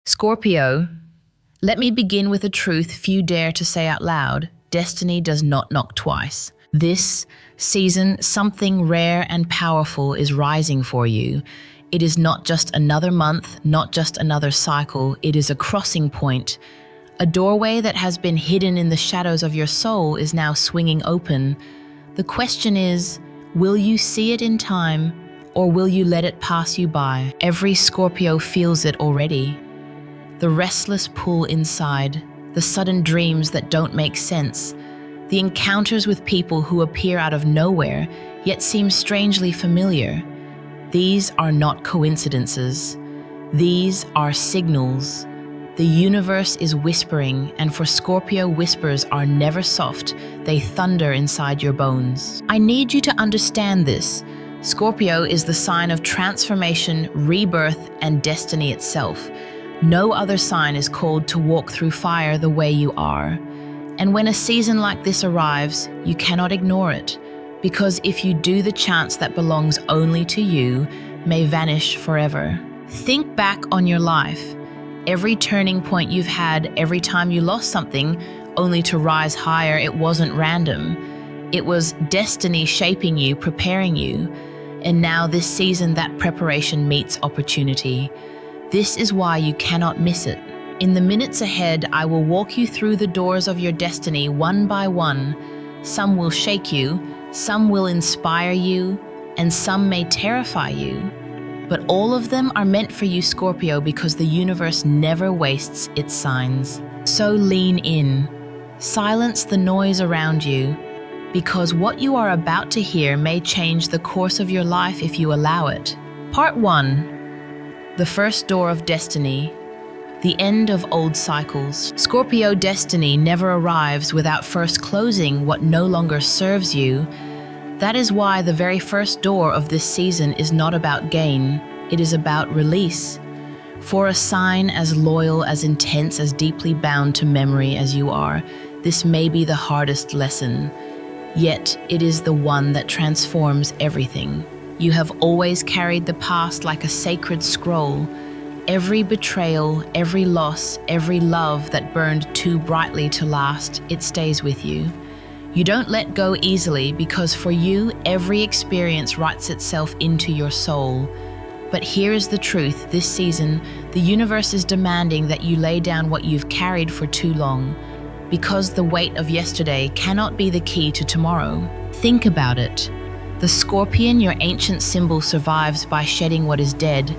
Scorpio, let me begin with a truth few dare to say out loud. Destiny does not knock twice. This season, something rare and powerful is rising for you. It is not just another month, not just another cycle. It is a crossing point. A doorway that has been hidden in the shadows of your soul is now swinging open. The question is, will you see it in time, or will you let it pass you by? Every Scorpio feels it already. The restless pull inside, the sudden dreams that don't make sense, the encounters with people who appear out of nowhere, yet seem strangely familiar. These are not coincidences. These are signals. The universe is whispering, and for Scorpio, whispers are never soft. They thunder inside your bones. I need you to understand this. Scorpio is the sign of transformation, rebirth, and destiny itself. No other sign is called to walk through fire the way you are. And when a season like this arrives, you cannot ignore it, because if you do, the chance that belongs only to you may vanish forever. Think back on your life. Every turning point you've had, every time you lost something, only to rise higher, it wasn't random. It was destiny shaping you, preparing you. And now this season, that preparation meets opportunity. This is why you cannot miss it. In the minutes ahead, I will walk you through the doors of your destiny one by one. Some will shake you, some will inspire you, and some may terrify you. But all of them are meant for you, Scorpio, because the universe never wastes its signs. So lean in. Silence the noise around you, because what you are about to hear may change the course of your life if you allow it. Part 1. The first door of destiny. The end of old cycles. Scorpio, destiny never arrives without first closing what no longer serves you. That is why the very first door of this season is not about gain, it is about release. For a sign as loyal, as intense, as deeply bound to memory as you are, this may be the hardest lesson. Yet it is the one that transforms everything. You have always carried the past like a sacred scroll. Every betrayal, every loss, every love that burned too brightly to last, it stays with you. You don't let go easily because for you, every experience writes itself into your soul. But here is the truth. This season, the universe is demanding that you lay down what you've carried for too long, because the weight of yesterday cannot be the key to tomorrow. Think about it. The scorpion, your ancient symbol, survives by shedding what is dead.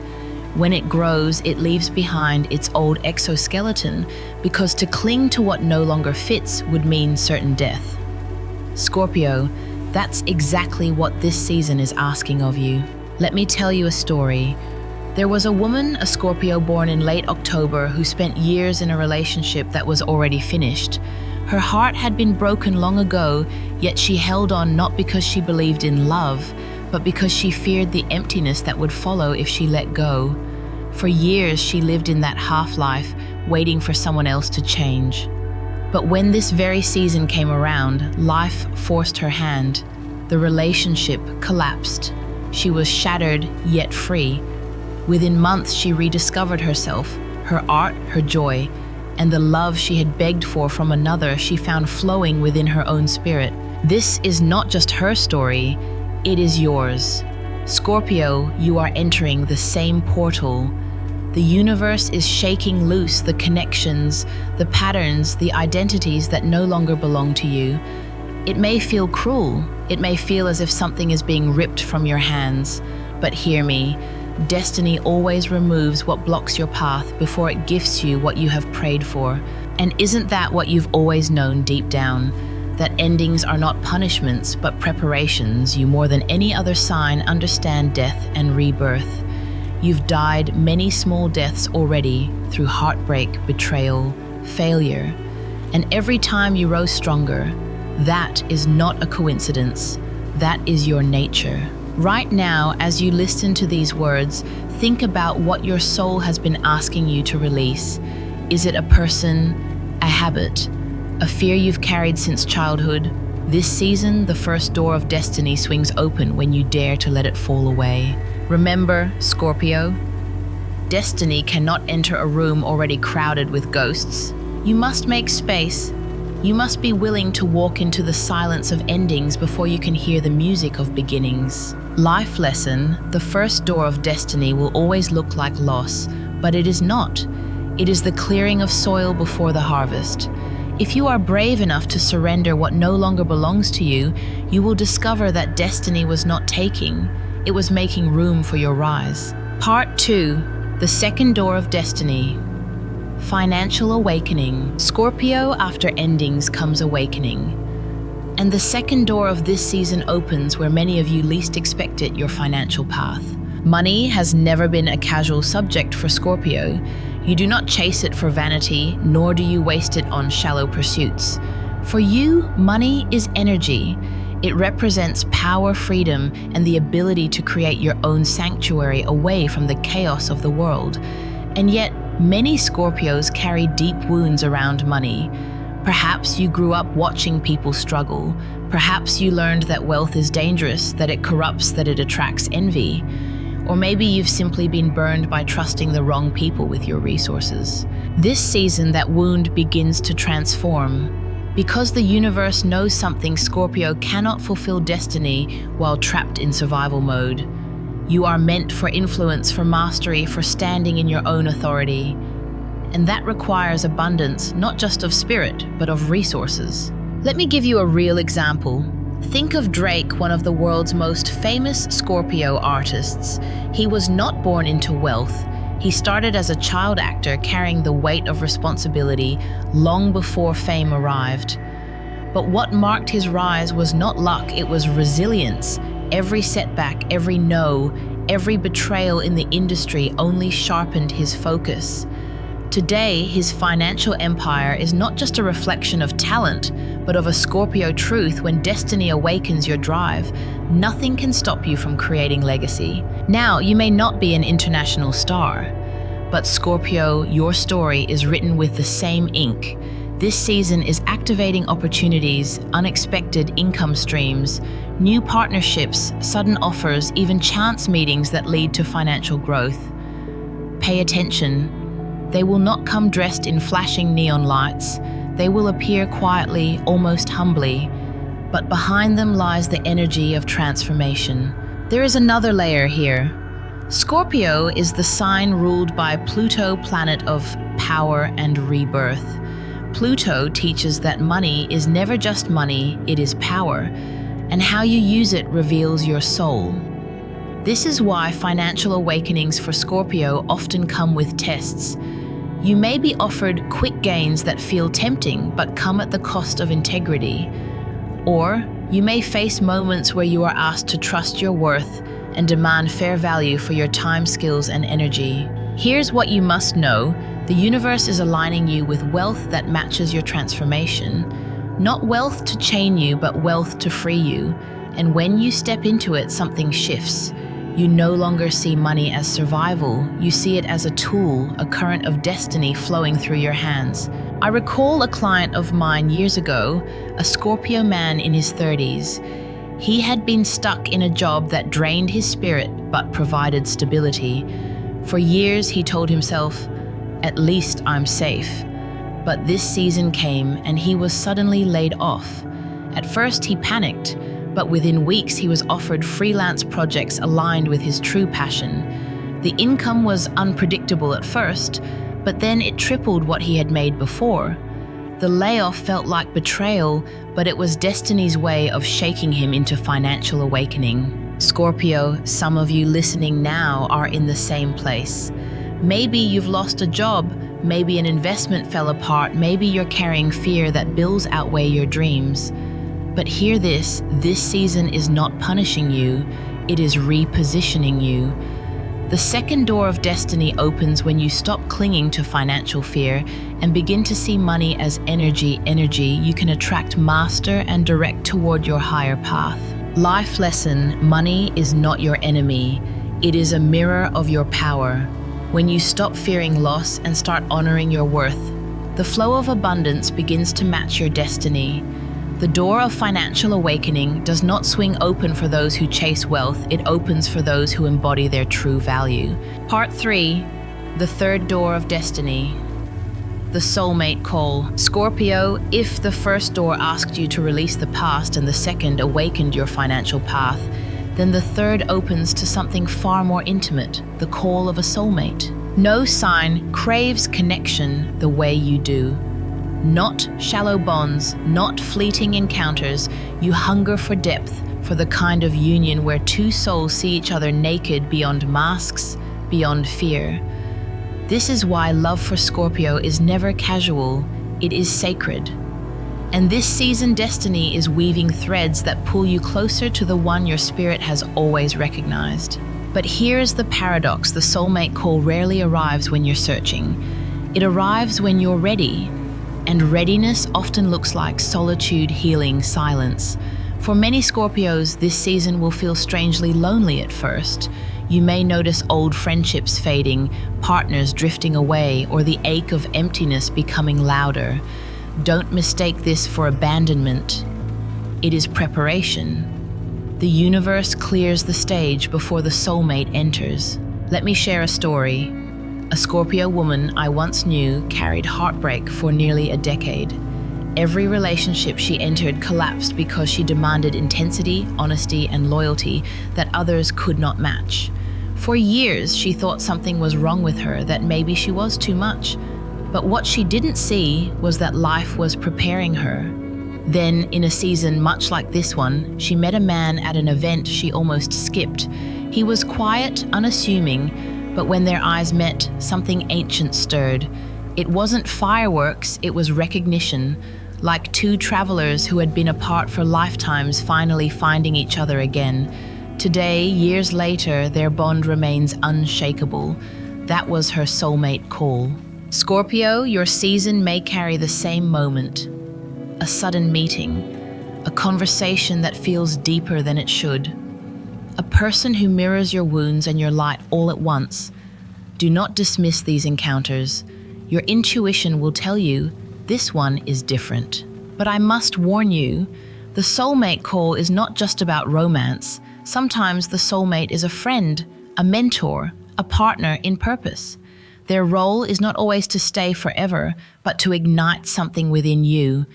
When it grows, it leaves behind its old exoskeleton, because to cling to what no longer fits would mean certain death. Scorpio, that's exactly what this season is asking of you. Let me tell you a story. There was a woman, a Scorpio born in late October, who spent years in a relationship that was already finished. Her heart had been broken long ago, yet she held on not because she believed in love, but because she feared the emptiness that would follow if she let go. For years, she lived in that half-life, waiting for someone else to change. But when this very season came around, life forced her hand. The relationship collapsed. She was shattered, yet free. Within months, she rediscovered herself, her art, her joy, and the love she had begged for from another she found flowing within her own spirit. This is not just her story, it is yours. Scorpio, you are entering the same portal. The universe is shaking loose the connections, the patterns, the identities that no longer belong to you. It may feel cruel, it may feel as if something is being ripped from your hands, but hear me. Destiny always removes what blocks your path before it gifts you what you have prayed for. And isn't that what you've always known deep down? That endings are not punishments, but preparations. You more than any other sign understand death and rebirth. You've died many small deaths already through heartbreak, betrayal, failure. And every time you rose stronger, that is not a coincidence. That is your nature. Right now, as you listen to these words, think about what your soul has been asking you to release. Is it a person, a habit, a fear you've carried since childhood? This season, the first door of destiny swings open when you dare to let it fall away. Remember, Scorpio, Destiny cannot enter a room already crowded with ghosts. You must make space. You must be willing to walk into the silence of endings before you can hear the music of beginnings. Life lesson: the first door of destiny will always look like loss, but it is not. It is the clearing of soil before the harvest. If you are brave enough to surrender what no longer belongs to you, you will discover that destiny was not taking, it was making room for your rise. Part 2: the second door of destiny. Financial awakening. Scorpio, after endings comes awakening. And the second door of this season opens where many of you least expect it, your financial path. Money has never been a casual subject for Scorpio. You do not chase it for vanity, nor do you waste it on shallow pursuits. For you, money is energy. It represents power, freedom, and the ability to create your own sanctuary away from the chaos of the world. And yet, many Scorpios carry deep wounds around money. Perhaps you grew up watching people struggle. Perhaps you learned that wealth is dangerous, that it corrupts, that it attracts envy. Or maybe you've simply been burned by trusting the wrong people with your resources. This season, that wound begins to transform. Because the universe knows something, Scorpio cannot fulfill destiny while trapped in survival mode. You are meant for influence, for mastery, for standing in your own authority. And that requires abundance, not just of spirit, but of resources. Let me give you a real example. Think of Drake, one of the world's most famous Scorpio artists. He was not born into wealth. He started as a child actor, carrying the weight of responsibility long before fame arrived. But what marked his rise was not luck, it was resilience. Every setback, every no, every betrayal in the industry only sharpened his focus. Today, his financial empire is not just a reflection of talent, but of a Scorpio truth: when destiny awakens your drive, nothing can stop you from creating legacy. Now, you may not be an international star, but Scorpio, your story is written with the same ink. This season is activating opportunities, unexpected income streams, new partnerships, sudden offers, even chance meetings that lead to financial growth. Pay attention. They will not come dressed in flashing neon lights. They will appear quietly, almost humbly, but behind them lies the energy of transformation. There is another layer here. Scorpio is the sign ruled by Pluto, planet of power and rebirth. Pluto teaches that money is never just money, it is power, and how you use it reveals your soul. This is why financial awakenings for Scorpio often come with tests. You may be offered quick gains that feel tempting but come at the cost of integrity. Or you may face moments where you are asked to trust your worth and demand fair value for your time, skills, and energy. Here's what you must know: the universe is aligning you with wealth that matches your transformation. Not wealth to chain you, but wealth to free you. And when you step into it, something shifts. You no longer see money as survival. You see it as a tool, a current of destiny flowing through your hands. I recall a client of mine years ago, a Scorpio man in his 30s. He had been stuck in a job that drained his spirit but provided stability. For years, he told himself, "At least I'm safe." But this season came and he was suddenly laid off. At first, he panicked, but within weeks he was offered freelance projects aligned with his true passion. The income was unpredictable at first, but then it tripled what he had made before. The layoff felt like betrayal, but it was destiny's way of shaking him into financial awakening. Scorpio, some of you listening now are in the same place. Maybe you've lost a job, maybe an investment fell apart, maybe you're carrying fear that bills outweigh your dreams. But hear this season is not punishing you, it is repositioning you. The second door of destiny opens when you stop clinging to financial fear and begin to see money as energy you can attract, master, and direct toward your higher path. Life lesson: money is not your enemy, it is a mirror of your power. When you stop fearing loss and start honoring your worth, the flow of abundance begins to match your destiny. The door of financial awakening does not swing open for those who chase wealth, it opens for those who embody their true value. Part 3: The third door of destiny. The soulmate call. Scorpio, if the first door asked you to release the past and the second awakened your financial path, then the third opens to something far more intimate, the call of a soulmate. No sign craves connection the way you do. Not shallow bonds, not fleeting encounters. You hunger for depth, for the kind of union where two souls see each other naked beyond masks, beyond fear. This is why love for Scorpio is never casual, it is sacred. And this season destiny is weaving threads that pull you closer to the one your spirit has always recognized. But here's the paradox: the soulmate call rarely arrives when you're searching. It arrives when you're ready. And readiness often looks like solitude, healing, silence. For many Scorpios, this season will feel strangely lonely at first. You may notice old friendships fading, partners drifting away, or the ache of emptiness becoming louder. Don't mistake this for abandonment. It is preparation. The universe clears the stage before the soulmate enters. Let me share a story. A Scorpio woman I once knew carried heartbreak for nearly a decade. Every relationship she entered collapsed because she demanded intensity, honesty, and loyalty that others could not match. For years, she thought something was wrong with her, that maybe she was too much. But what she didn't see was that life was preparing her. Then, in a season much like this one, she met a man at an event she almost skipped. He was quiet, unassuming, but when their eyes met, something ancient stirred. It wasn't fireworks, it was recognition, like two travelers who had been apart for lifetimes finally finding each other again. Today, years later, their bond remains unshakable. That was her soulmate call. Scorpio, your season may carry the same moment. A sudden meeting, a conversation that feels deeper than it should. A person who mirrors your wounds and your light all at once. Do not dismiss these encounters. Your intuition will tell you, this one is different. But I must warn you, the soulmate call is not just about romance. Sometimes the soulmate is a friend, a mentor, a partner in purpose. Their role is not always to stay forever, but to ignite something within you.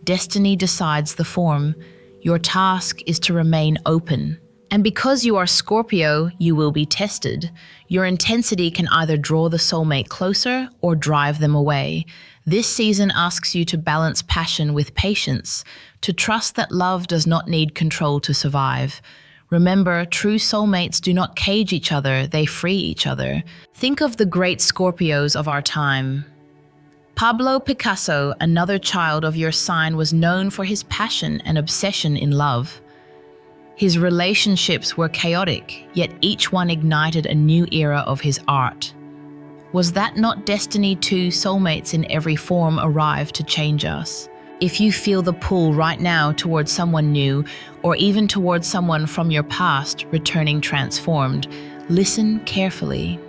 Destiny decides the form. Your task is to remain open. And because you are Scorpio, you will be tested. Your intensity can either draw the soulmate closer or drive them away. This season asks you to balance passion with patience, to trust that love does not need control to survive. Remember, true soulmates do not cage each other, they free each other. Think of the great Scorpios of our time. Pablo Picasso, another child of your sign, was known for his passion and obsession in love. His relationships were chaotic, yet each one ignited a new era of his art. Was that not destiny too? Soulmates in every form arrive to change us. If you feel the pull right now towards someone new, or even towards someone from your past returning transformed, listen carefully.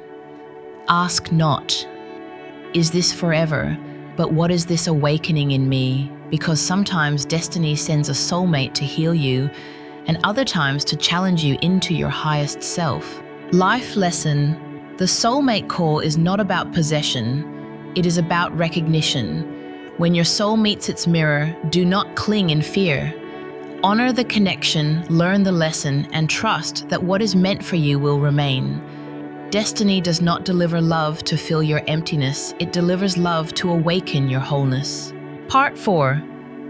Ask not, is this forever? But what is this awakening in me? Because sometimes destiny sends a soulmate to heal you, and other times to challenge you into your highest self. Life lesson: the soulmate call is not about possession, it is about recognition. When your soul meets its mirror, do not cling in fear. Honor the connection, learn the lesson, and trust that what is meant for you will remain. Destiny does not deliver love to fill your emptiness, it delivers love to awaken your wholeness. Part 4.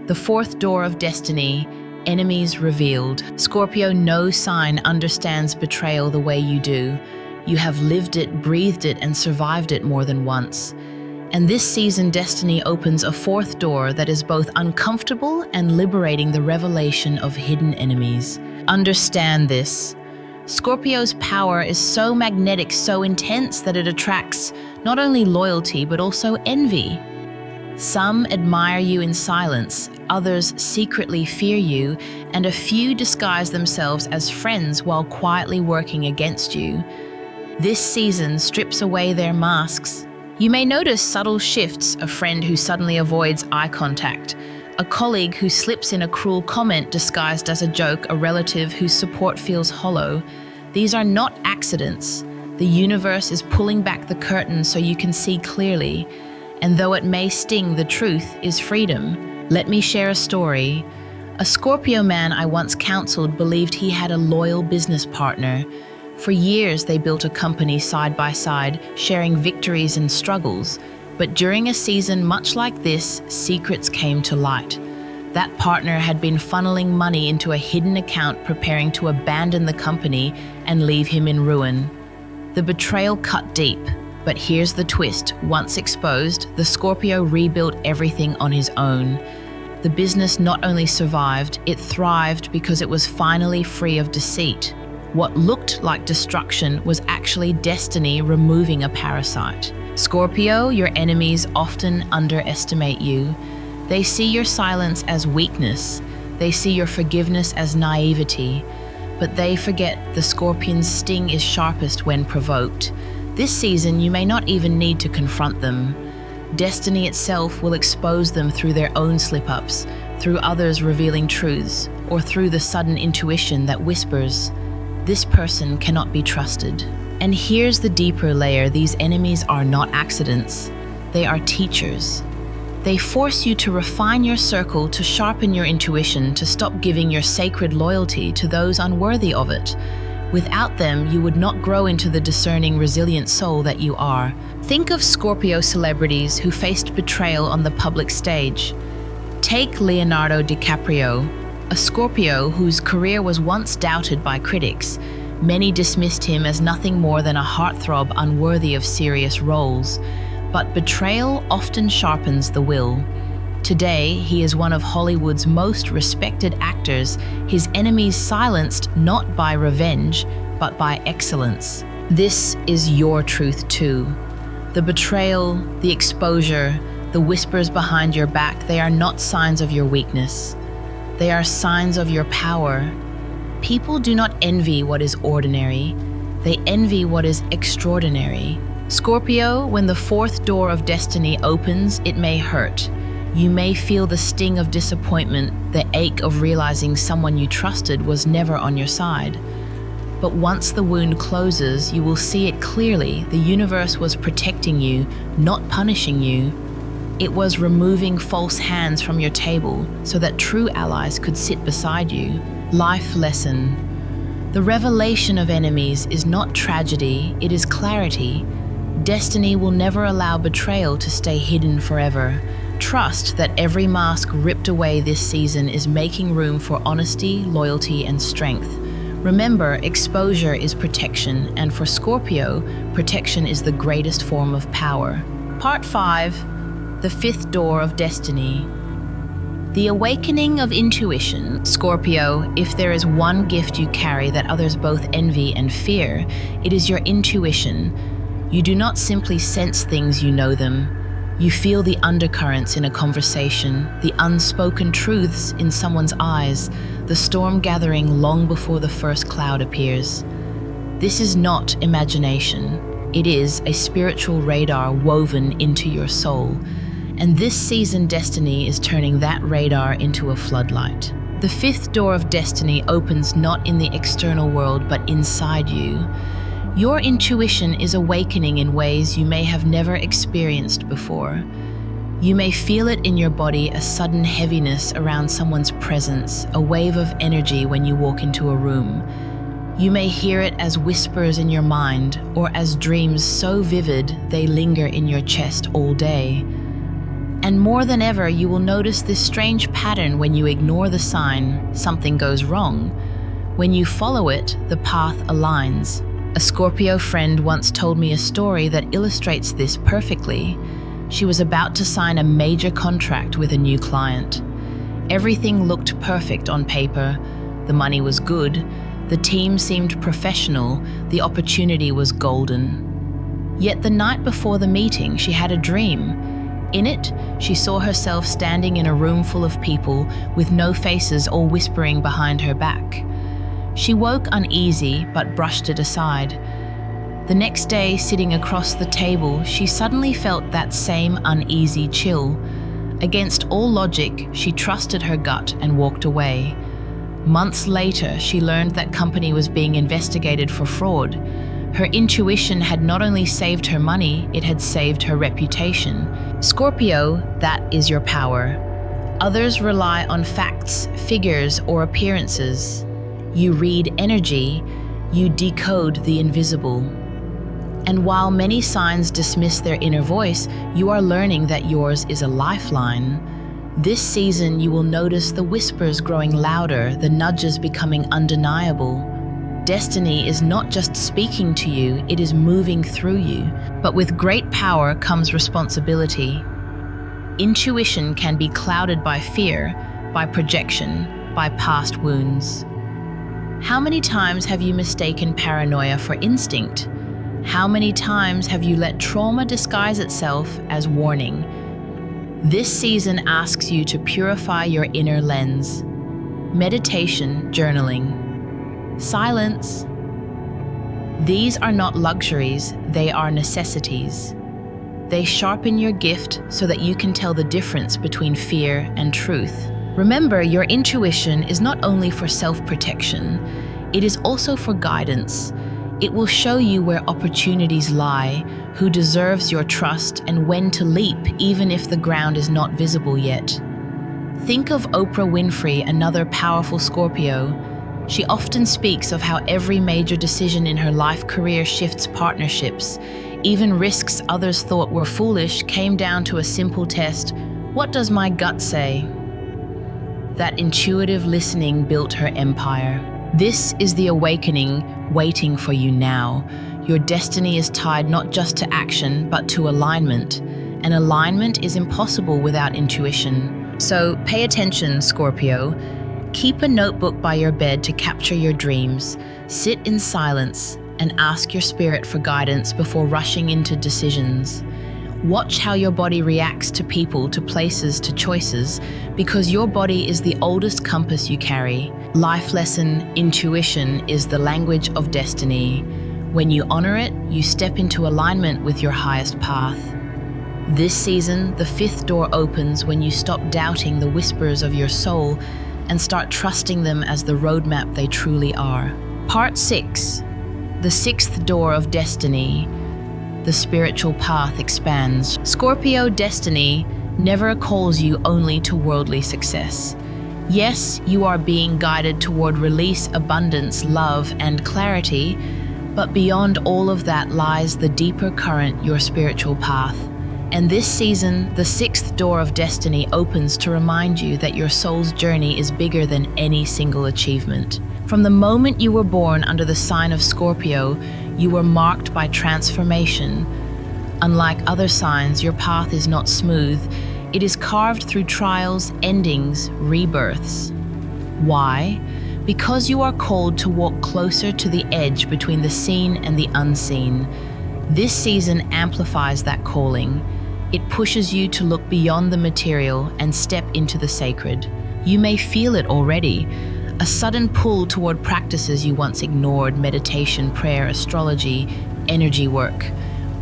The fourth door of destiny. Enemies revealed. Scorpio, no sign understands betrayal the way you do. You have lived it, breathed it, and survived it more than once. And this season, destiny opens a fourth door that is both uncomfortable and liberating: the revelation of hidden enemies. Understand this. Scorpio's power is so magnetic, so intense, that it attracts not only loyalty, but also envy. Some admire you in silence, others secretly fear you, and a few disguise themselves as friends while quietly working against you. This season strips away their masks. You may notice subtle shifts: a friend who suddenly avoids eye contact, a colleague who slips in a cruel comment disguised as a joke, a relative whose support feels hollow. These are not accidents. The universe is pulling back the curtain so you can see clearly. And though it may sting, the truth is freedom. Let me share a story. A Scorpio man I once counseled believed he had a loyal business partner. For years, they built a company side by side, sharing victories and struggles. But during a season much like this, secrets came to light. That partner had been funneling money into a hidden account, preparing to abandon the company and leave him in ruin. The betrayal cut deep, but here's the twist. Once exposed, the Scorpio rebuilt everything on his own. The business not only survived, it thrived because it was finally free of deceit. What looked like destruction was actually destiny removing a parasite. Scorpio, your enemies often underestimate you. They see your silence as weakness. They see your forgiveness as naivety. But they forget the Scorpion's sting is sharpest when provoked. This season, you may not even need to confront them. Destiny itself will expose them through their own slip-ups, through others revealing truths, or through the sudden intuition that whispers, "This person cannot be trusted." And here's the deeper layer. These enemies are not accidents. They are teachers. They force you to refine your circle, to sharpen your intuition, to stop giving your sacred loyalty to those unworthy of it. Without them, you would not grow into the discerning, resilient soul that you are. Think of Scorpio celebrities who faced betrayal on the public stage. Take Leonardo DiCaprio, a Scorpio whose career was once doubted by critics. Many dismissed him as nothing more than a heartthrob unworthy of serious roles. But betrayal often sharpens the will. Today, he is one of Hollywood's most respected actors, his enemies silenced not by revenge, but by excellence. This is your truth too. The betrayal, the exposure, the whispers behind your back, they are not signs of your weakness. They are signs of your power. People do not envy what is ordinary. They envy what is extraordinary. Scorpio, when the fourth door of destiny opens, it may hurt. You may feel the sting of disappointment, the ache of realizing someone you trusted was never on your side. But once the wound closes, you will see it clearly. The universe was protecting you, not punishing you. It was removing false hands from your table so that true allies could sit beside you. Life lesson. The revelation of enemies is not tragedy, it is clarity. Destiny will never allow betrayal to stay hidden forever. Trust that every mask ripped away this season is making room for honesty, loyalty, and strength. Remember, exposure is protection, and for Scorpio, protection is the greatest form of power. Part 5. The fifth door of destiny. The awakening of intuition. Scorpio, if there is one gift you carry that others both envy and fear, it is your intuition. You do not simply sense things, you know them. You feel the undercurrents in a conversation, the unspoken truths in someone's eyes, the storm gathering long before the first cloud appears. This is not imagination. It is a spiritual radar woven into your soul. And this season, destiny is turning that radar into a floodlight. The fifth door of destiny opens not in the external world, but inside you. Your intuition is awakening in ways you may have never experienced before. You may feel it in your body, a sudden heaviness around someone's presence, a wave of energy when you walk into a room. You may hear it as whispers in your mind, or as dreams so vivid they linger in your chest all day. And more than ever, you will notice this strange pattern. When you ignore the sign, something goes wrong. When you follow it, the path aligns. A Scorpio friend once told me a story that illustrates this perfectly. She was about to sign a major contract with a new client. Everything looked perfect on paper. The money was good. The team seemed professional. The opportunity was golden. Yet the night before the meeting, she had a dream. In it, she saw herself standing in a room full of people with no faces, all whispering behind her back. She woke uneasy, but brushed it aside. The next day, sitting across the table, she suddenly felt that same uneasy chill. Against all logic, she trusted her gut and walked away. Months later, she learned that company was being investigated for fraud. Her intuition had not only saved her money, it had saved her reputation. Scorpio, that is your power. Others rely on facts, figures, or appearances. You read energy, you decode the invisible. And while many signs dismiss their inner voice, you are learning that yours is a lifeline. This season, you will notice the whispers growing louder, the nudges becoming undeniable. Destiny is not just speaking to you, it is moving through you. But with great power comes responsibility. Intuition can be clouded by fear, by projection, by past wounds. How many times have you mistaken paranoia for instinct? How many times have you let trauma disguise itself as warning? This season asks you to purify your inner lens. Meditation, journaling. Silence. These are not luxuries, they are necessities. They sharpen your gift so that you can tell the difference between fear and truth. Remember, your intuition is not only for self-protection, it is also for guidance. It will show you where opportunities lie, who deserves your trust, and when to leap, even if the ground is not visible yet. Think of Oprah Winfrey, another powerful Scorpio. She often speaks of how every major decision in her life career shifts partnerships. Even risks others thought were foolish came down to a simple test. What does my gut say? That intuitive listening built her empire. This is the awakening waiting for you now. Your destiny is tied not just to action, but to alignment. And alignment is impossible without intuition. So pay attention, Scorpio. Keep a notebook by your bed to capture your dreams. Sit in silence and ask your spirit for guidance before rushing into decisions. Watch how your body reacts to people, to places, to choices, because your body is the oldest compass you carry. Life lesson, intuition is the language of destiny. When you honor it, you step into alignment with your highest path. This season, the fifth door opens when you stop doubting the whispers of your soul and start trusting them as the roadmap they truly are. Part 6. The sixth door of destiny. The spiritual path expands. Scorpio destiny never calls you only to worldly success. Yes, you are being guided toward release, abundance, love, and clarity, but beyond all of that lies the deeper current, your spiritual path. And this season, the sixth door of destiny opens to remind you that your soul's journey is bigger than any single achievement. From the moment you were born under the sign of Scorpio, you were marked by transformation. Unlike other signs, your path is not smooth. It is carved through trials, endings, rebirths. Why? Because you are called to walk closer to the edge between the seen and the unseen. This season amplifies that calling. It pushes you to look beyond the material and step into the sacred. You may feel it already, a sudden pull toward practices you once ignored, meditation, prayer, astrology, energy work.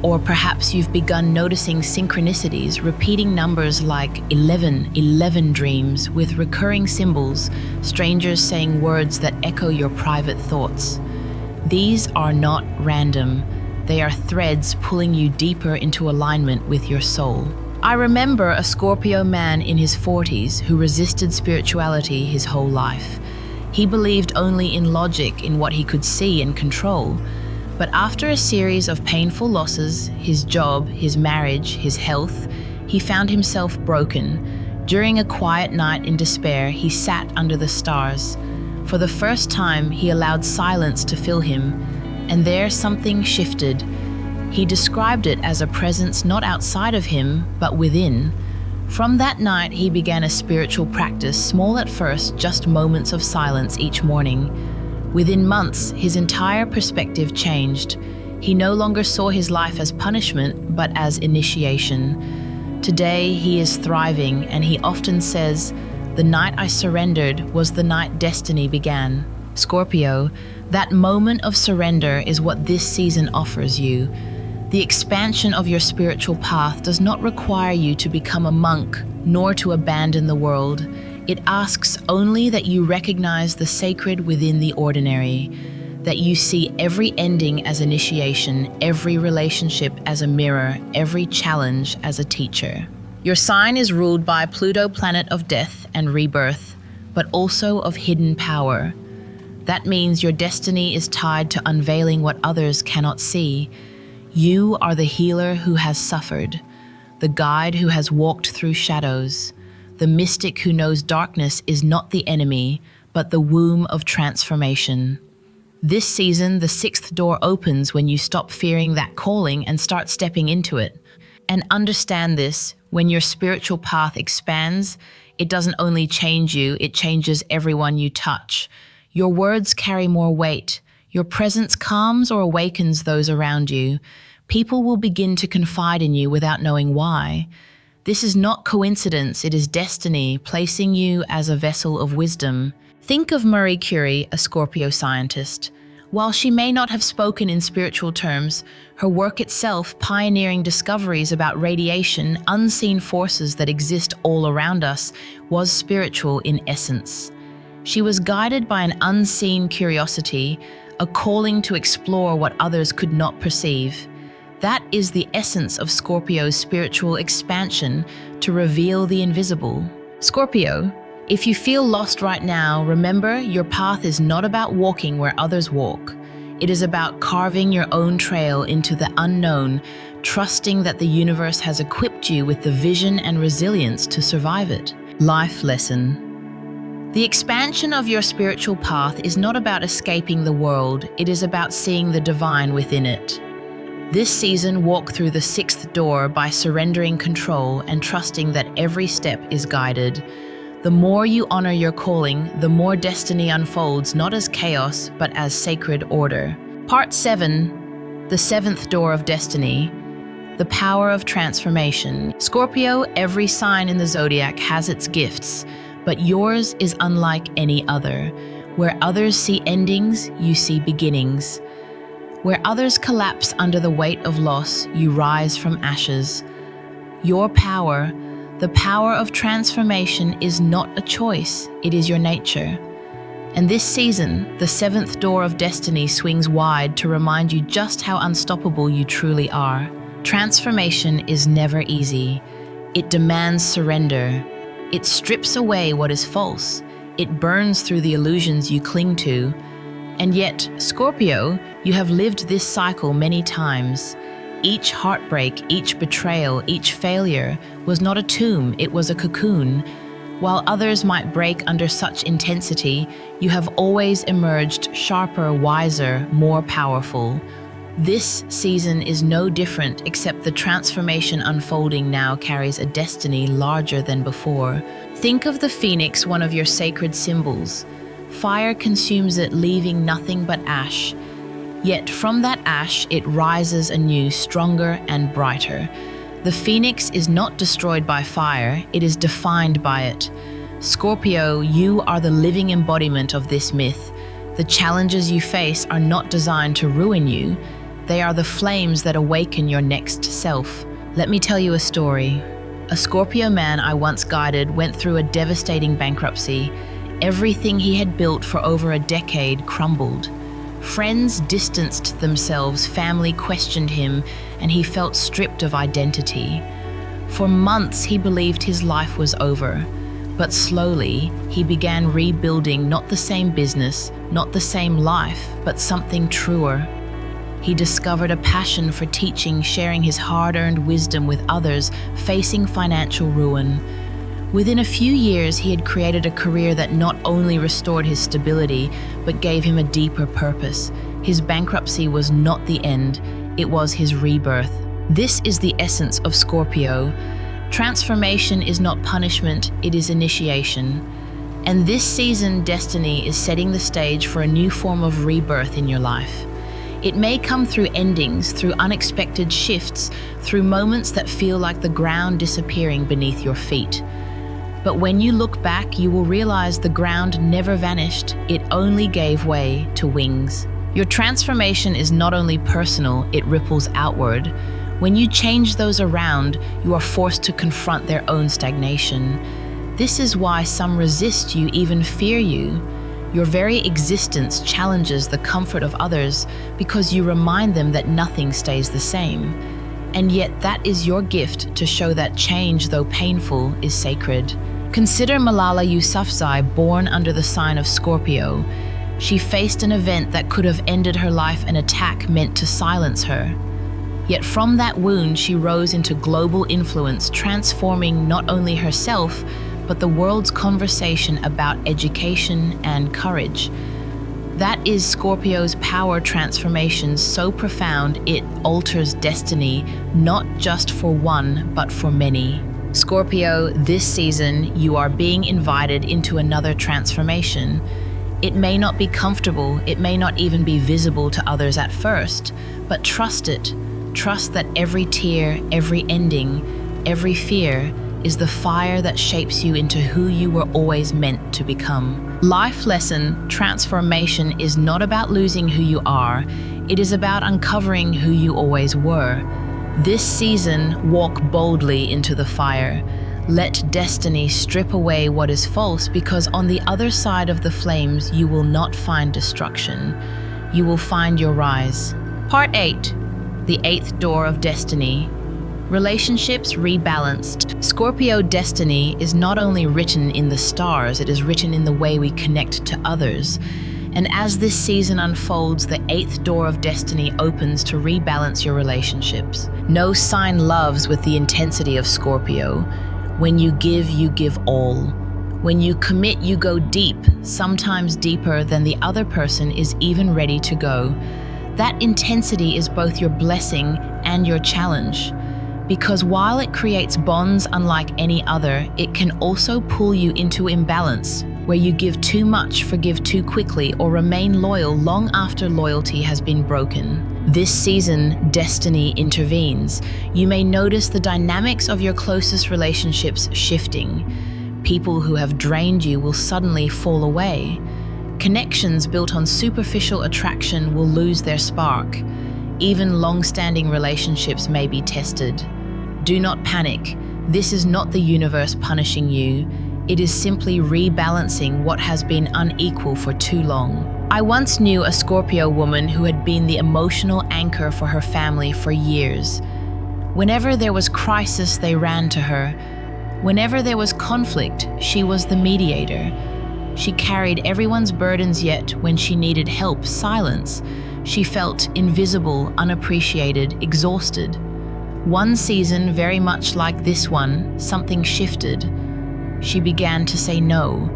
Or perhaps you've begun noticing synchronicities, repeating numbers like 11 dreams with recurring symbols, strangers saying words that echo your private thoughts. These are not random. They are threads pulling you deeper into alignment with your soul. I remember a Scorpio man in his 40s who resisted spirituality his whole life. He believed only in logic, in what he could see and control. But after a series of painful losses, his job, his marriage, his health, he found himself broken. During a quiet night in despair, he sat under the stars. For the first time, he allowed silence to fill him, and there something shifted. He described it as a presence not outside of him, but within. From that night, he began a spiritual practice, small at first, just moments of silence each morning. Within months, his entire perspective changed. He no longer saw his life as punishment, but as initiation. Today, he is thriving, and he often says, "The night I surrendered was the night destiny began." Scorpio, that moment of surrender is what this season offers you. The expansion of your spiritual path does not require you to become a monk, nor to abandon the world. It asks only that you recognize the sacred within the ordinary. that you see every ending as initiation, every relationship as a mirror, every challenge as a teacher. Your sign is ruled by Pluto, planet of death and rebirth, but also of hidden power. That means your destiny is tied to unveiling what others cannot see. You are the healer who has suffered, the guide who has walked through shadows, the mystic who knows darkness is not the enemy, but the womb of transformation. This season, the sixth door opens when you stop fearing that calling and start stepping into it. And understand this, when your spiritual path expands, it doesn't only change you, it changes everyone you touch. Your words carry more weight. Your presence calms or awakens those around you. People will begin to confide in you without knowing why. This is not coincidence, it is destiny, placing you as a vessel of wisdom. Think of Marie Curie, a Scorpio scientist. While she may not have spoken in spiritual terms, her work itself, pioneering discoveries about radiation, unseen forces that exist all around us, was spiritual in essence. She was guided by an unseen curiosity, a calling to explore what others could not perceive. That is the essence of Scorpio's spiritual expansion, to reveal the invisible. Scorpio, if you feel lost right now, remember your path is not about walking where others walk. It is about carving your own trail into the unknown, trusting that the universe has equipped you with the vision and resilience to survive it. Life lesson. The expansion of your spiritual path is not about escaping the world, it is about seeing the divine within it. This season, walk through the sixth door by surrendering control and trusting that every step is guided. The more you honor your calling, the more destiny unfolds, not as chaos, but as sacred order. Part 7, the seventh door of destiny, the power of transformation. Scorpio, every sign in the zodiac has its gifts, but yours is unlike any other. Where others see endings, you see beginnings. Where others collapse under the weight of loss, you rise from ashes. Your power, the power of transformation, is not a choice, it is your nature. And this season, the seventh door of destiny swings wide to remind you just how unstoppable you truly are. Transformation is never easy. It demands surrender. It strips away what is false. It burns through the illusions you cling to. And yet, Scorpio, you have lived this cycle many times. Each heartbreak, each betrayal, each failure was not a tomb, it was a cocoon. While others might break under such intensity, you have always emerged sharper, wiser, more powerful. This season is no different, except the transformation unfolding now carries a destiny larger than before. Think of the phoenix, one of your sacred symbols. Fire consumes it, leaving nothing but ash. Yet from that ash, it rises anew, stronger and brighter. The phoenix is not destroyed by fire, it is defined by it. Scorpio, you are the living embodiment of this myth. The challenges you face are not designed to ruin you. They are the flames that awaken your next self. Let me tell you a story. A Scorpio man I once guided went through a devastating bankruptcy. Everything he had built for over a decade crumbled. Friends distanced themselves, family questioned him, and he felt stripped of identity. For months he believed his life was over, but slowly he began rebuilding not the same business, not the same life, but something truer. He discovered a passion for teaching, sharing his hard-earned wisdom with others, facing financial ruin. Within a few years, he had created a career that not only restored his stability, but gave him a deeper purpose. His bankruptcy was not the end, it was his rebirth. This is the essence of Scorpio. Transformation is not punishment, it is initiation. And this season, destiny is setting the stage for a new form of rebirth in your life. It may come through endings, through unexpected shifts, through moments that feel like the ground disappearing beneath your feet. But when you look back, you will realize the ground never vanished, it only gave way to wings. Your transformation is not only personal, it ripples outward. When you change those around, you are forced to confront their own stagnation. This is why some resist you, even fear you. Your very existence challenges the comfort of others because you remind them that nothing stays the same. And yet that is your gift to show that change, though painful, is sacred. Consider Malala Yousafzai, born under the sign of Scorpio. She faced an event that could have ended her life, an attack meant to silence her. Yet from that wound, she rose into global influence, transforming not only herself, but the world's conversation about education and courage. That is Scorpio's power transformation, so profound it alters destiny, not just for one, but for many. Scorpio, this season, you are being invited into another transformation. It may not be comfortable, it may not even be visible to others at first, but trust it. Trust that every tear, every ending, every fear is the fire that shapes you into who you were always meant to become. Life lesson, transformation is not about losing who you are, it is about uncovering who you always were. This season, walk boldly into the fire. Let destiny strip away what is false, because on the other side of the flames, you will not find destruction. You will find your rise. Part 8. The eighth door of destiny. Relationships rebalanced. Scorpio destiny is not only written in the stars, it is written in the way we connect to others. And as this season unfolds, the eighth door of destiny opens to rebalance your relationships. No sign loves with the intensity of Scorpio. When you give all. When you commit, you go deep, sometimes deeper than the other person is even ready to go. That intensity is both your blessing and your challenge. Because while it creates bonds unlike any other, it can also pull you into imbalance, where you give too much, forgive too quickly, or remain loyal long after loyalty has been broken. This season, destiny intervenes. You may notice the dynamics of your closest relationships shifting. People who have drained you will suddenly fall away. Connections built on superficial attraction will lose their spark. Even long-standing relationships may be tested. Do not panic. This is not the universe punishing you. It is simply rebalancing what has been unequal for too long. I once knew a Scorpio woman who had been the emotional anchor for her family for years. Whenever there was crisis, they ran to her. Whenever there was conflict, she was the mediator. She carried everyone's burdens, yet when she needed help, silence. She felt invisible, unappreciated, exhausted. One season, very much like this one, something shifted. She began to say no.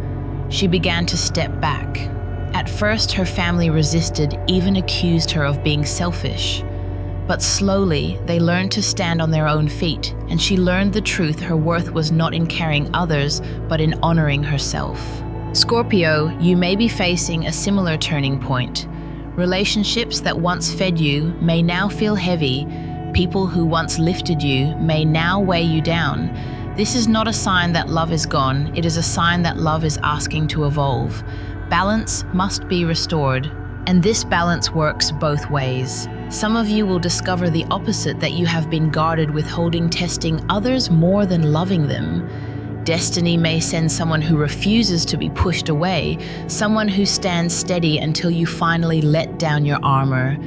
She began to step back. At first, her family resisted, even accused her of being selfish. But slowly, they learned to stand on their own feet, and she learned the truth. Her worth was not in carrying others, but in honoring herself. Scorpio, you may be facing a similar turning point. Relationships that once fed you may now feel heavy. People who once lifted you may now weigh you down. This is not a sign that love is gone. It is a sign that love is asking to evolve. Balance must be restored. And this balance works both ways. Some of you will discover the opposite, that you have been guarded, withholding, testing others more than loving them. Destiny may send someone who refuses to be pushed away, someone who stands steady until you finally let down your armor.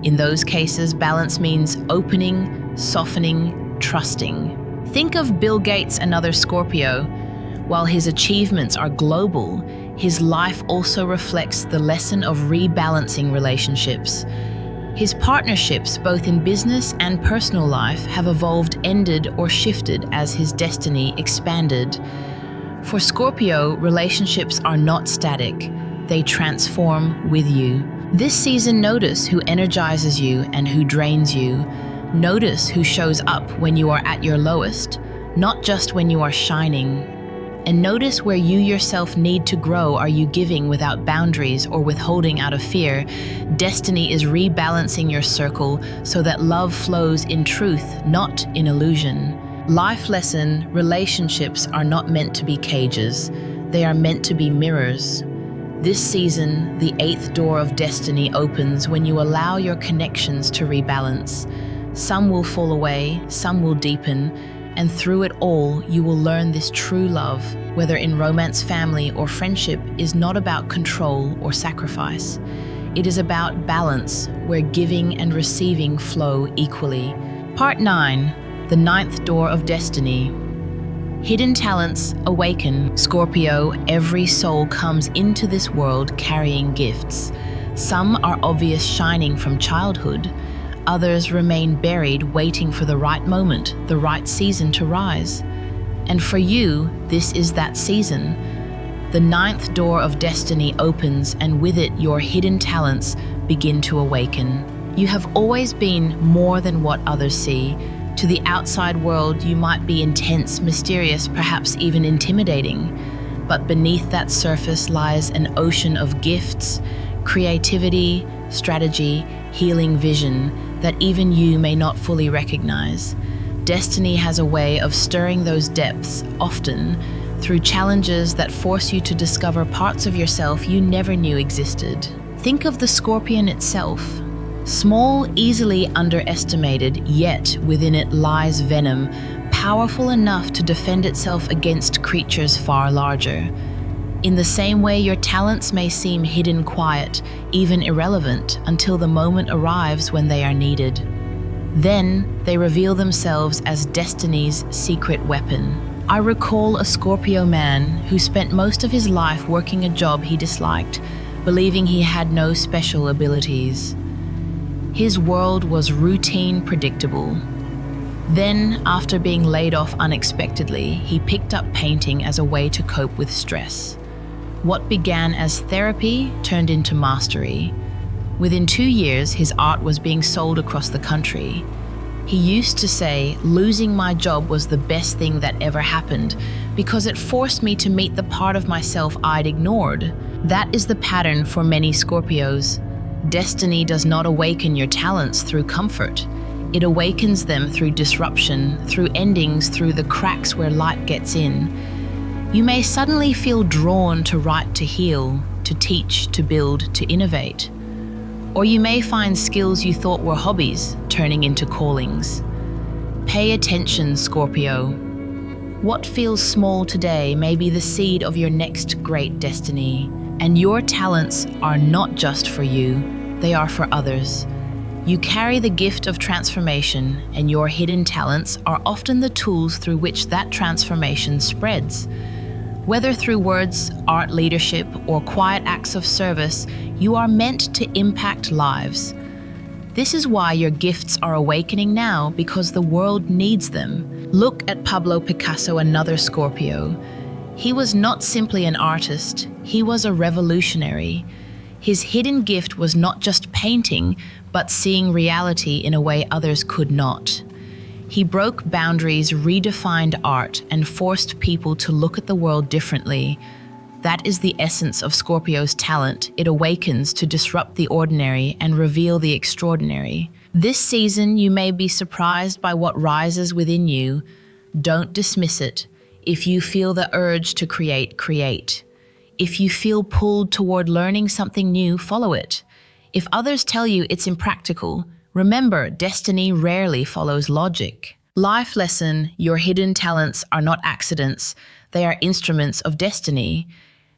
In those cases, balance means opening, softening, trusting. Think of Bill Gates, another Scorpio. While his achievements are global, his life also reflects the lesson of rebalancing relationships. His partnerships, both in business and personal life, have evolved, ended, or shifted as his destiny expanded. For Scorpio, relationships are not static. They transform with you. This season, notice who energizes you and who drains you. Notice who shows up when you are at your lowest, not just when you are shining. And notice where you yourself need to grow. Are you giving without boundaries or withholding out of fear? Destiny is rebalancing your circle so that love flows in truth, not in illusion. Life lesson, relationships are not meant to be cages. They are meant to be mirrors. This season, the eighth door of destiny opens when you allow your connections to rebalance. Some will fall away, some will deepen, And through it all, you will learn this true love, whether in romance, family, or friendship, is not about control or sacrifice. It is about balance, where giving and receiving flow equally. Part 9. The Ninth Door of Destiny. Hidden talents awaken. Scorpio, every soul comes into this world carrying gifts. Some are obvious, shining from childhood. Others remain buried, waiting for the right moment, the right season to rise. And for you, this is that season. The ninth door of destiny opens, and with it, your hidden talents begin to awaken. You have always been more than what others see. To the outside world, you might be intense, mysterious, perhaps even intimidating. But beneath that surface lies an ocean of gifts, creativity, strategy, healing vision that even you may not fully recognize. Destiny has a way of stirring those depths, often through challenges that force you to discover parts of yourself you never knew existed. Think of the scorpion itself. Small, easily underestimated, yet within it lies venom, powerful enough to defend itself against creatures far larger. In the same way, your talents may seem hidden, quiet, even irrelevant, until the moment arrives when they are needed. Then, they reveal themselves as destiny's secret weapon. I recall a Scorpio man who spent most of his life working a job he disliked, believing he had no special abilities. His world was routine, predictable. Then, after being laid off unexpectedly, he picked up painting as a way to cope with stress. What began as therapy turned into mastery. Within 2 years, his art was being sold across the country. He used to say, "Losing my job was the best thing that ever happened because it forced me to meet the part of myself I'd ignored." That is the pattern for many Scorpios. Destiny does not awaken your talents through comfort. It awakens them through disruption, through endings, through the cracks where light gets in. You may suddenly feel drawn to write, to heal, to teach, to build, to innovate. Or you may find skills you thought were hobbies turning into callings. Pay attention, Scorpio. What feels small today may be the seed of your next great destiny. And your talents are not just for you, they are for others. You carry the gift of transformation, and your hidden talents are often the tools through which that transformation spreads. Whether through words, art, leadership, or quiet acts of service, you are meant to impact lives. This is why your gifts are awakening now, because the world needs them. Look at Pablo Picasso, another Scorpio. He was not simply an artist, he was a revolutionary. His hidden gift was not just painting, but seeing reality in a way others could not. He broke boundaries, redefined art, and forced people to look at the world differently. That is the essence of Scorpio's talent. It awakens to disrupt the ordinary and reveal the extraordinary. This season, you may be surprised by what rises within you. Don't dismiss it. If you feel the urge to create, create. If you feel pulled toward learning something new, follow it. If others tell you it's impractical, remember, destiny rarely follows logic. Life lesson: your hidden talents are not accidents, they are instruments of destiny.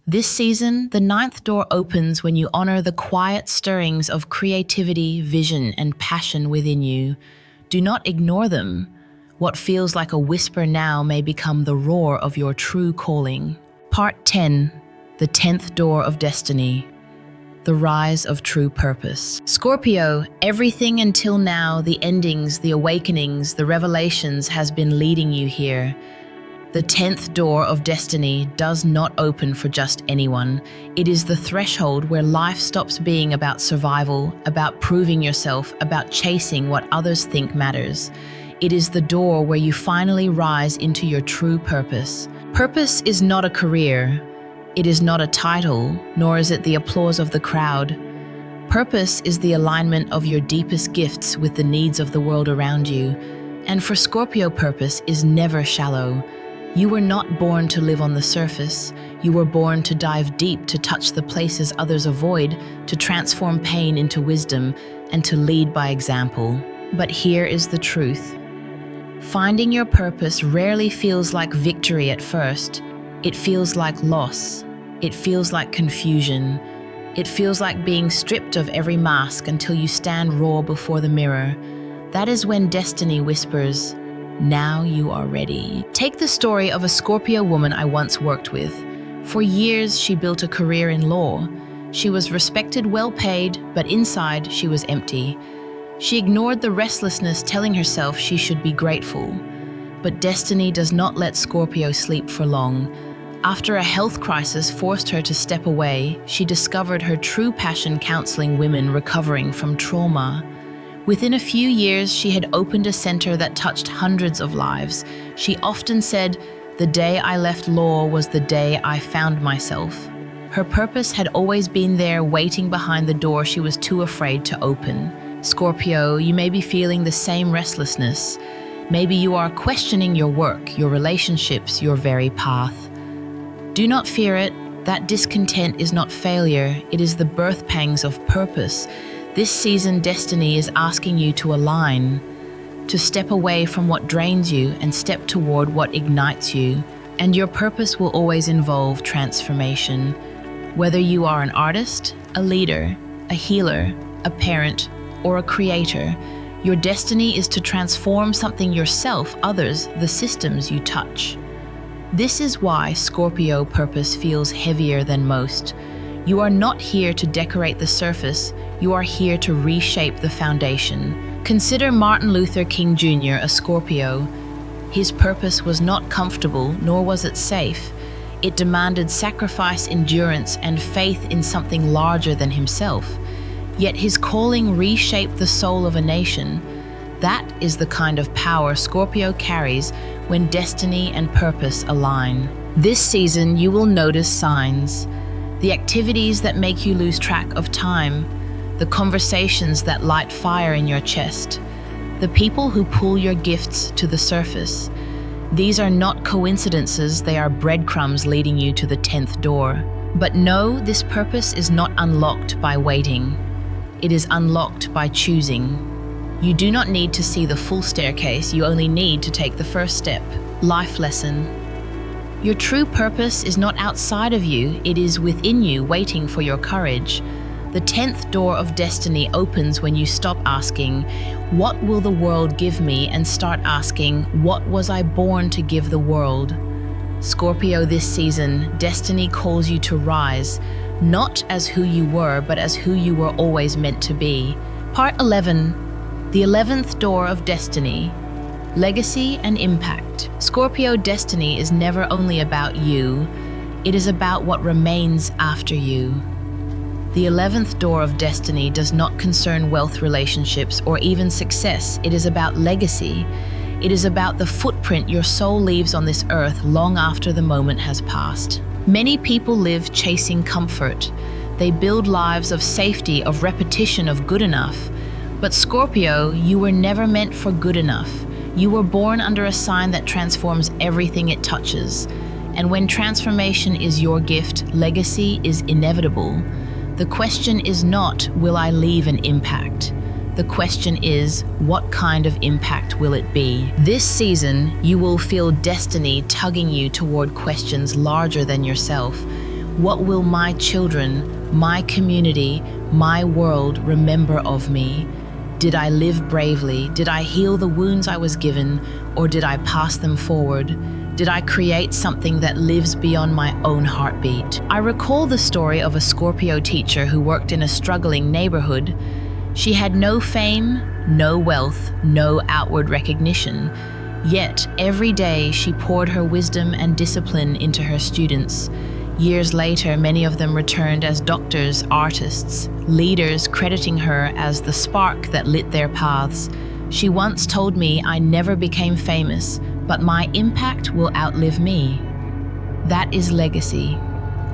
This season, the ninth door opens when you honor the quiet stirrings of creativity, vision, and passion within you. Do not ignore them. What feels like a whisper now may become the roar of your true calling. Part 10. The 10th door of destiny. The rise of true purpose. Scorpio, everything until now, the endings, the awakenings, the revelations has been leading you here. The 10th door of destiny does not open for just anyone. It is the threshold where life stops being about survival, about proving yourself, about chasing what others think matters. It is the door where you finally rise into your true purpose. Purpose is not a career. It is not a title, nor is it the applause of the crowd. Purpose is the alignment of your deepest gifts with the needs of the world around you. And for Scorpio, purpose is never shallow. You were not born to live on the surface. You were born to dive deep, to touch the places others avoid, to transform pain into wisdom, and to lead by example. But here is the truth. Finding your purpose rarely feels like victory at first. It feels like loss. It feels like confusion. It feels like being stripped of every mask until you stand raw before the mirror. That is when destiny whispers, "Now you are ready." Take the story of a Scorpio woman I once worked with. For years, she built a career in law. She was respected, well paid, but inside she was empty. She ignored the restlessness, telling herself she should be grateful. But destiny does not let Scorpio sleep for long. After a health crisis forced her to step away, she discovered her true passion, counseling women recovering from trauma. Within a few years, she had opened a center that touched hundreds of lives. She often said, "The day I left law was the day I found myself." Her purpose had always been there, waiting behind the door she was too afraid to open. Scorpio, you may be feeling the same restlessness. Maybe you are questioning your work, your relationships, your very path. Do not fear it. That discontent is not failure. It is the birth pangs of purpose. This season, destiny is asking you to align, to step away from what drains you and step toward what ignites you. And your purpose will always involve transformation. Whether you are an artist, a leader, a healer, a parent, or a creator, your destiny is to transform something yourself, others, the systems you touch. This is why Scorpio purpose feels heavier than most. You are not here to decorate the surface, you are here to reshape the foundation. Consider Martin Luther King Jr., a Scorpio. His purpose was not comfortable, nor was it safe. It demanded sacrifice, endurance, and faith in something larger than himself. Yet his calling reshaped the soul of a nation. That is the kind of power Scorpio carries when destiny and purpose align. This season, you will notice signs. The activities that make you lose track of time. The conversations that light fire in your chest. The people who pull your gifts to the surface. These are not coincidences, they are breadcrumbs leading you to the 10th door. But know this purpose is not unlocked by waiting. It is unlocked by choosing. You do not need to see the full staircase, you only need to take the first step. Life lesson. Your true purpose is not outside of you, it is within you, waiting for your courage. The 10th door of destiny opens when you stop asking, "What will the world give me?" and start asking, "What was I born to give the world?" Scorpio, this season, destiny calls you to rise, not as who you were, but as who you were always meant to be. Part 11. The 11th door of destiny. Legacy and impact. Scorpio, destiny is never only about you, it is about what remains after you. The 11th door of destiny does not concern wealth, relationships, or even success. It is about legacy. It is about the footprint your soul leaves on this earth long after the moment has passed. Many people live chasing comfort. They build lives of safety, of repetition, of good enough. But Scorpio, you were never meant for good enough. You were born under a sign that transforms everything it touches. And when transformation is your gift, legacy is inevitable. The question is not, will I leave an impact? The question is, what kind of impact will it be? This season, you will feel destiny tugging you toward questions larger than yourself. What will my children, my community, my world remember of me? Did I live bravely? Did I heal the wounds I was given, or did I pass them forward? Did I create something that lives beyond my own heartbeat? I recall the story of a Scorpio teacher who worked in a struggling neighborhood. She had no fame, no wealth, no outward recognition. Yet, every day she poured her wisdom and discipline into her students. Years later, many of them returned as doctors, artists, leaders, crediting her as the spark that lit their paths. She once told me, "I never became famous, but my impact will outlive me." That is legacy.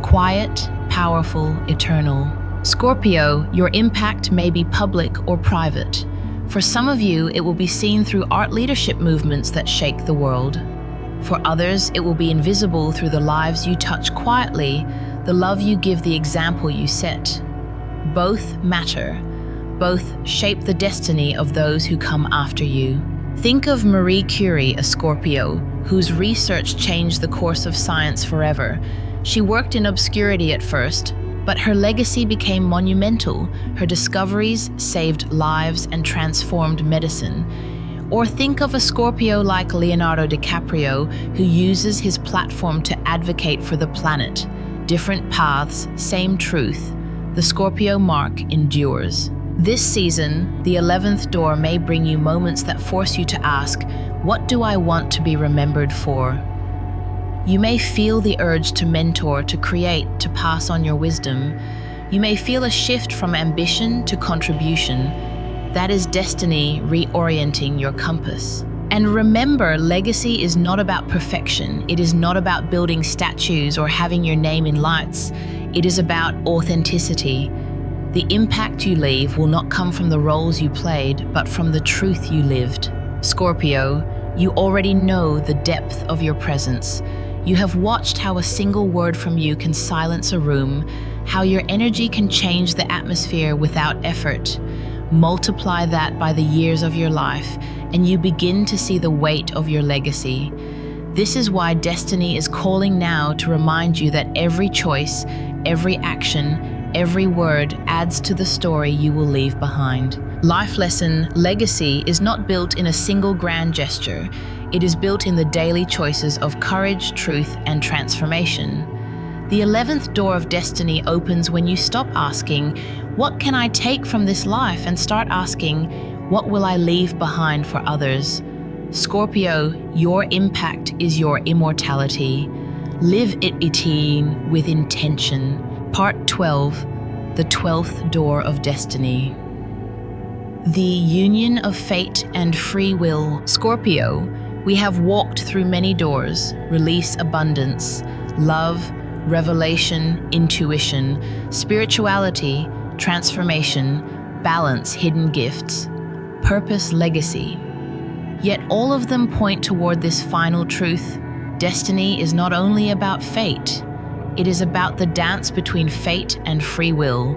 Quiet, powerful, eternal. Scorpio, your impact may be public or private. For some of you, it will be seen through art leadership movements that shake the world. For others, it will be invisible through the lives you touch quietly, the love you give, the example you set. Both matter. Both shape the destiny of those who come after you. Think of Marie Curie, a Scorpio, whose research changed the course of science forever. She worked in obscurity at first, but her legacy became monumental. Her discoveries saved lives and transformed medicine. Or think of a Scorpio like Leonardo DiCaprio, who uses his platform to advocate for the planet. Different paths, same truth. The Scorpio mark endures. This season, the 11th door may bring you moments that force you to ask, what do I want to be remembered for? You may feel the urge to mentor, to create, to pass on your wisdom. You may feel a shift from ambition to contribution. That is destiny reorienting your compass. And remember, legacy is not about perfection. It is not about building statues or having your name in lights. It is about authenticity. The impact you leave will not come from the roles you played, but from the truth you lived. Scorpio, you already know the depth of your presence. You have watched how a single word from you can silence a room, how your energy can change the atmosphere without effort. Multiply that by the years of your life, and you begin to see the weight of your legacy. This is why destiny is calling now to remind you that every choice, every action, every word adds to the story you will leave behind. Life lesson, legacy is not built in a single grand gesture. It is built in the daily choices of courage, truth, and transformation. The 11th door of destiny opens when you stop asking, what can I take from this life, and start asking, what will I leave behind for others? Scorpio, your impact is your immortality. Live it with intention. Part 12, the 12th door of destiny. The union of fate and free will. Scorpio, we have walked through many doors: release, abundance, love, revelation, intuition, spirituality, transformation, balance, hidden gifts, purpose, legacy. Yet all of them point toward this final truth. Destiny is not only about fate, it is about the dance between fate and free will.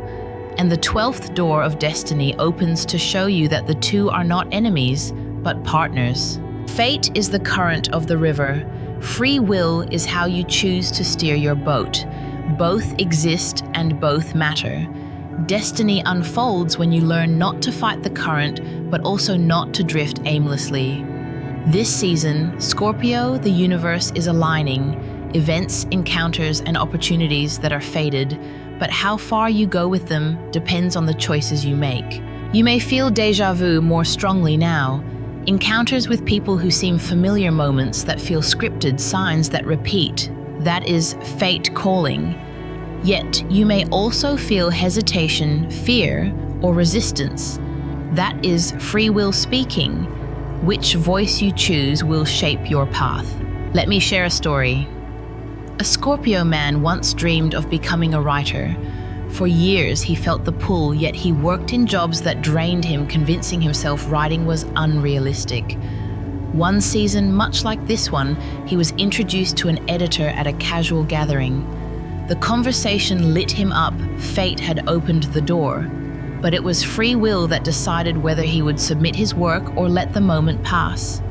And the 12th door of destiny opens to show you that the two are not enemies, but partners. Fate is the current of the river. Free will is how you choose to steer your boat. Both exist and both matter. Destiny unfolds when you learn not to fight the current, but also not to drift aimlessly. This season, Scorpio, the universe is aligning events, encounters, and opportunities that are fated, but how far you go with them depends on the choices you make. You may feel déjà vu more strongly now. Encounters with people who seem familiar, moments that feel scripted, signs that repeat. That is fate calling. Yet, you may also feel hesitation, fear, or resistance. That is free will speaking. Which voice you choose will shape your path. Let me share a story. A Scorpio man once dreamed of becoming a writer. For years, he felt the pull, yet he worked in jobs that drained him, convincing himself writing was unrealistic. One season, much like this one, he was introduced to an editor at a casual gathering. The conversation lit him up. Fate had opened the door. But it was free will that decided whether he would submit his work or let the moment pass.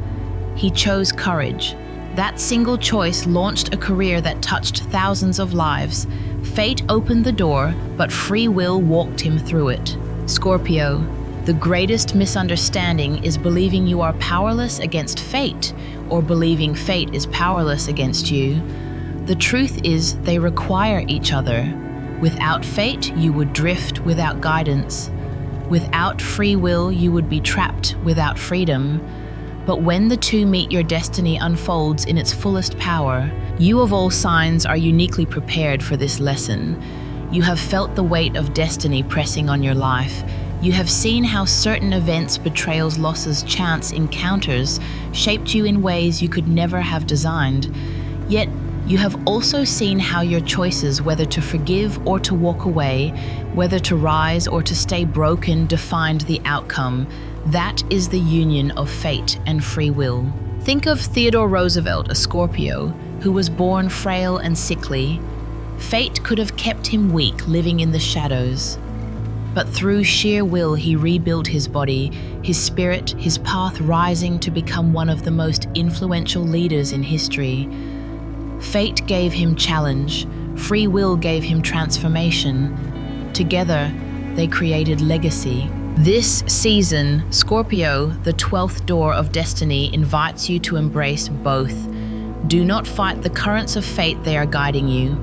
He chose courage. That single choice launched a career that touched thousands of lives. Fate opened the door, but free will walked him through it. Scorpio, the greatest misunderstanding is believing you are powerless against fate, or believing fate is powerless against you. The truth is, they require each other. Without fate, you would drift without guidance. Without free will, you would be trapped without freedom. But when the two meet, your destiny unfolds in its fullest power. You of all signs are uniquely prepared for this lesson. You have felt the weight of destiny pressing on your life. You have seen how certain events, betrayals, losses, chance encounters shaped you in ways you could never have designed. Yet, you have also seen how your choices, whether to forgive or to walk away, whether to rise or to stay broken, defined the outcome. That is the union of fate and free will. Think of Theodore Roosevelt, a Scorpio, who was born frail and sickly. Fate could have kept him weak, living in the shadows. But through sheer will, he rebuilt his body, his spirit, his path rising to become one of the most influential leaders in history. Fate gave him challenge, free will gave him transformation. Together, they created legacy. This season, Scorpio, the 12th door of destiny, invites you to embrace both. Do not fight the currents of fate, they are guiding you.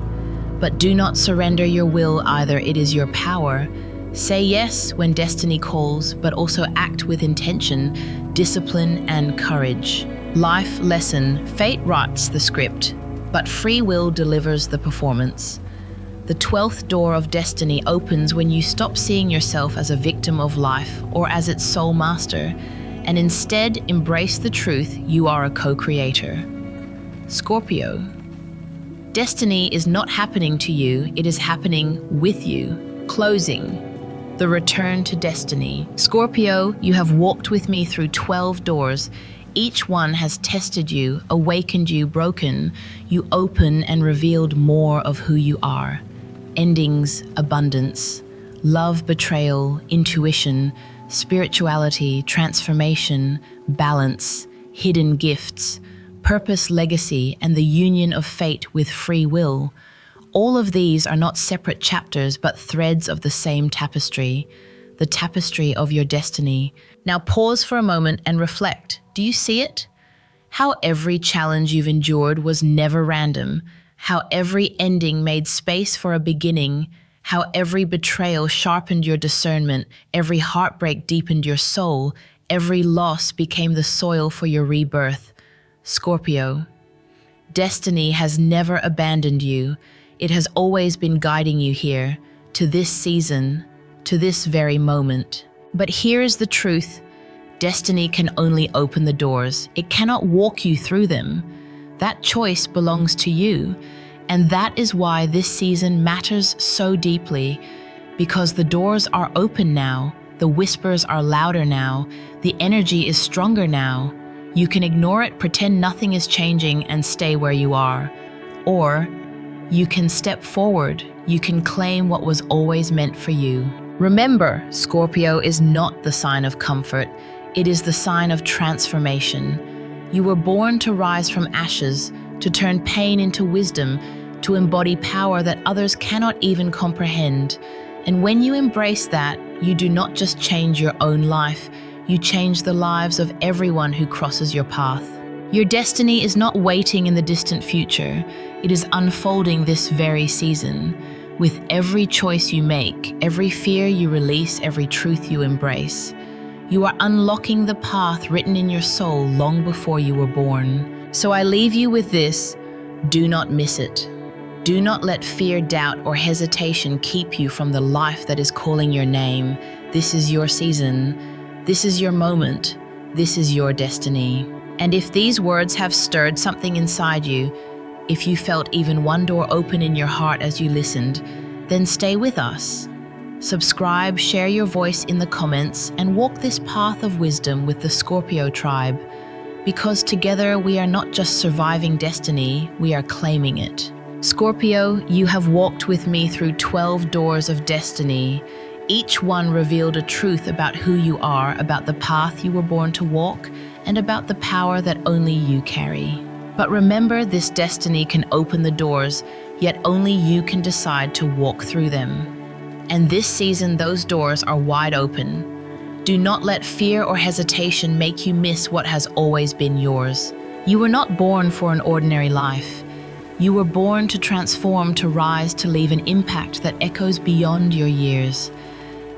But do not surrender your will either, it is your power. Say yes when destiny calls, but also act with intention, discipline, and courage. Life lesson: fate writes the script, but free will delivers the performance. The 12th door of destiny opens when you stop seeing yourself as a victim of life or as its sole master, and instead embrace the truth you are a co-creator. Scorpio. Destiny is not happening to you, it is happening with you. Closing. The return to destiny. Scorpio, you have walked with me through 12 doors. Each one has tested you, awakened you, broken you open, and revealed more of who you are. Endings, abundance, love, betrayal, intuition, spirituality, transformation, balance, hidden gifts, purpose, legacy, and the union of fate with free will. All of these are not separate chapters, but threads of the same tapestry, the tapestry of your destiny. Now pause for a moment and reflect. Do you see it? How every challenge you've endured was never random. How every ending made space for a beginning. How every betrayal sharpened your discernment. Every heartbreak deepened your soul. Every loss became the soil for your rebirth. Scorpio. Destiny has never abandoned you. It has always been guiding you here, to this season, to this very moment. But here is the truth. Destiny can only open the doors. It cannot walk you through them. That choice belongs to you. And that is why this season matters so deeply, because the doors are open now, the whispers are louder now, the energy is stronger now. You can ignore it, pretend nothing is changing, and stay where you are. Or you can step forward. You can claim what was always meant for you. Remember, Scorpio is not the sign of comfort. It is the sign of transformation. You were born to rise from ashes, to turn pain into wisdom, to embody power that others cannot even comprehend. And when you embrace that, you do not just change your own life, you change the lives of everyone who crosses your path. Your destiny is not waiting in the distant future. It is unfolding this very season. With every choice you make, every fear you release, every truth you embrace, you are unlocking the path written in your soul long before you were born. So I leave you with this: do not miss it. Do not let fear, doubt, or hesitation keep you from the life that is calling your name. This is your season. This is your moment. This is your destiny. And if these words have stirred something inside you, if you felt even one door open in your heart as you listened, then stay with us. Subscribe, share your voice in the comments, and walk this path of wisdom with the Scorpio tribe. Because together we are not just surviving destiny, we are claiming it. Scorpio, you have walked with me through 12 doors of destiny. Each one revealed a truth about who you are, about the path you were born to walk, and about the power that only you carry. But remember, this destiny can open the doors, yet only you can decide to walk through them. And this season, those doors are wide open. Do not let fear or hesitation make you miss what has always been yours. You were not born for an ordinary life. You were born to transform, to rise, to leave an impact that echoes beyond your years.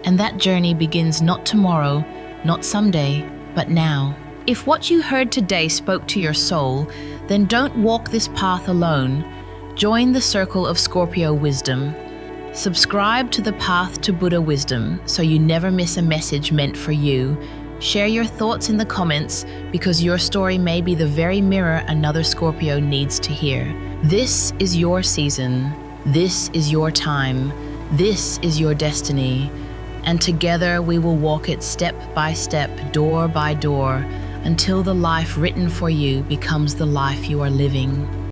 And that journey begins not tomorrow, not someday, but now. If what you heard today spoke to your soul, then don't walk this path alone. Join the circle of Scorpio wisdom. Subscribe to the Path to Buddha Wisdom so you never miss a message meant for you. Share your thoughts in the comments, because your story may be the very mirror another Scorpio needs to hear. This is your season. This is your time. This is your destiny. And together we will walk it step by step, door by door, until the life written for you becomes the life you are living.